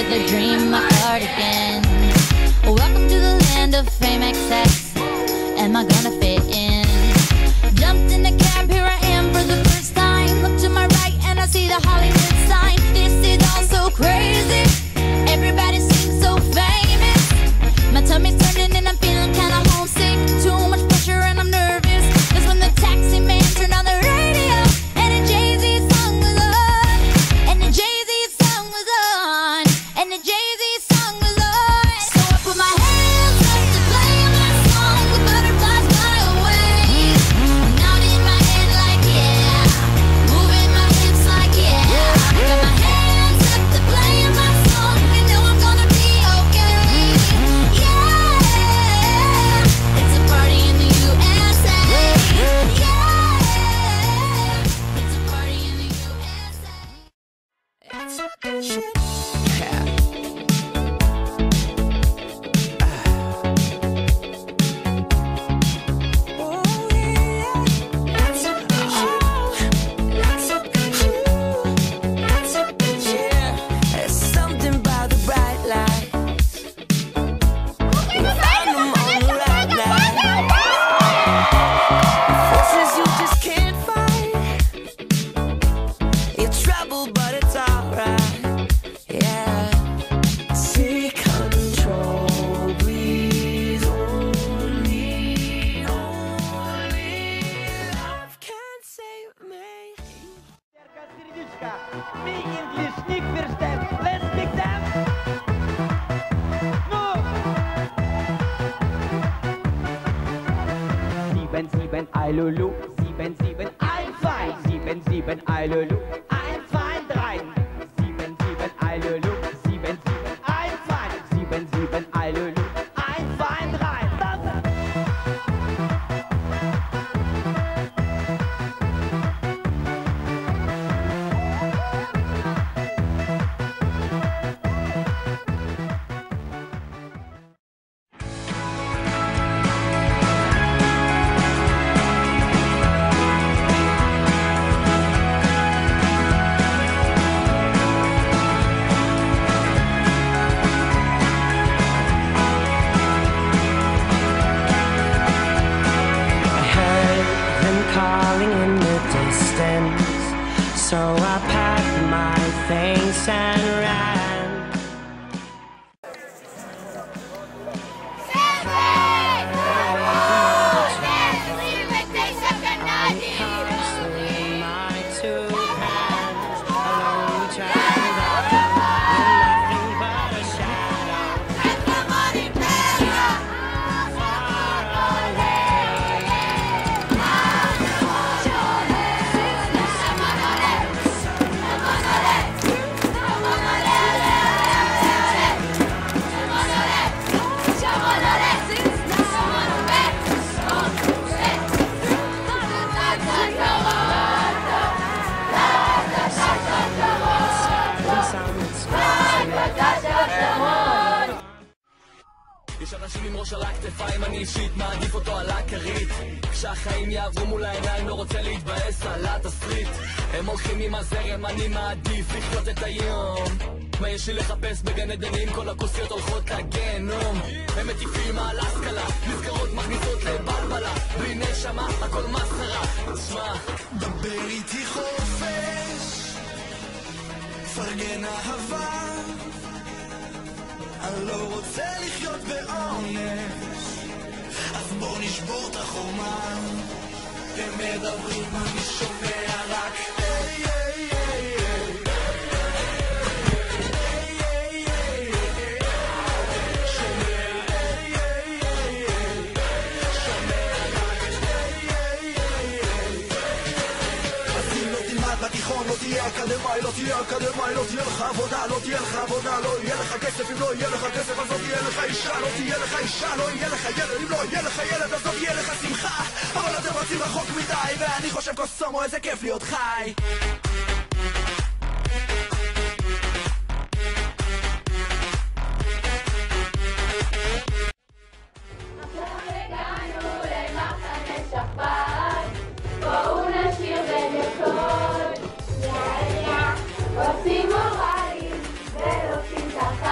with a dream, my cardigan. Welcome to the land of fame excess. Am I gonna fit in? Jumped in the cab, here I am for the first time. Look to my right and I see the Hollywood sign. This is all so crazy. Everybody seems so famous. My tummy's turning and I'm feeling kinda homesick. Too much pressure and I'm nervous. That's when the taxi man turned on the radio and the Jay-Z song was on. And the Jay-Z song was on. And the Jay-Z song was on. So I put my hands up to play my song. The butterflies fly away. Now in my head like yeah. Moving my hips like yeah. Got my hands up to play my song. You know I'm gonna be okay. Yeah. It's a party in the USA. Yeah. It's a party in the USA. It's a good shit. Me English nicht verstehen. Let's pick them. No. 7-7 I Lulu. 7-7 I'm fine. 7-7 I Lulu. I'm fine. 3. 7-7 I Lulu. 7-7 I'm fine. 7-7 I Lulu. I'm fine. 3. Calling in the distance, so I packed my things and ran. My two hands, alone we traveled up, nothing but a shadow. יש אנשים עם ראש על הכתפיים, אני אישית מעדיף אותו על הכרית. כשהחיים יעברו מול העיניים לא רוצה להתבאס על התסריט. הם הולכים עם הזרם, אני מעדיף לחיות את היום. מה יש לי לחפש בגן עדנים, כל הכוסיות הולכות לגיהנום. הם מטיפים על השכלה, מסגרות מכניסות לבלבלה. בלי נשמה, הכל מסחרה. תשמע, דבר איתי חופש, פרגן אהבה, אני לא רוצה לחיות בעונש, אז בוא נשבור את החומה. הם מדברים, אני שומע רק איי איי איי בתיכון, לא תהיה אקדמאי, לא תהיה אקדמאי, לא תהיה לך עבודה, לא תהיה לך עבודה, לא יהיה לך כסף, אם לא יהיה לך כסף אז לא תהיה לך אישה, לא תהיה לך אישה, לא יהיה לך ילד, אם לא יהיה לך ילד אז לא תהיה לך שמחה, אבל אתם רצים רחוק מדי, ואני חושב קוסומו איזה כיף להיות חי. עושים מורלים ולובשים תחת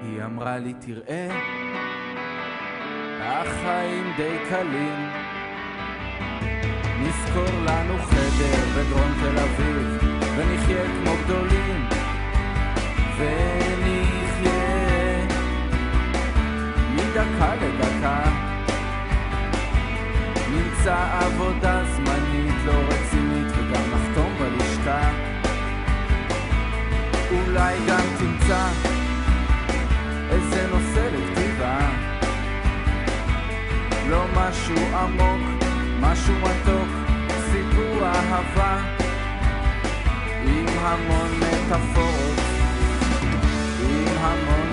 היא אמרה לי תראה, החיים די קלים, נזכור לנו חדר בדרום תל אביב, ונחיה כמו גדולים, ונחיה מדקה לדקה, נמצא עבודה זמנית לא רצינית וגם נחתום בלשכה, אולי גם תמצא איזה נושא לכתיבה, לא משהו עמוק, משהו מתוק, סיפור אהבה עם המון מטאפורות, עם המון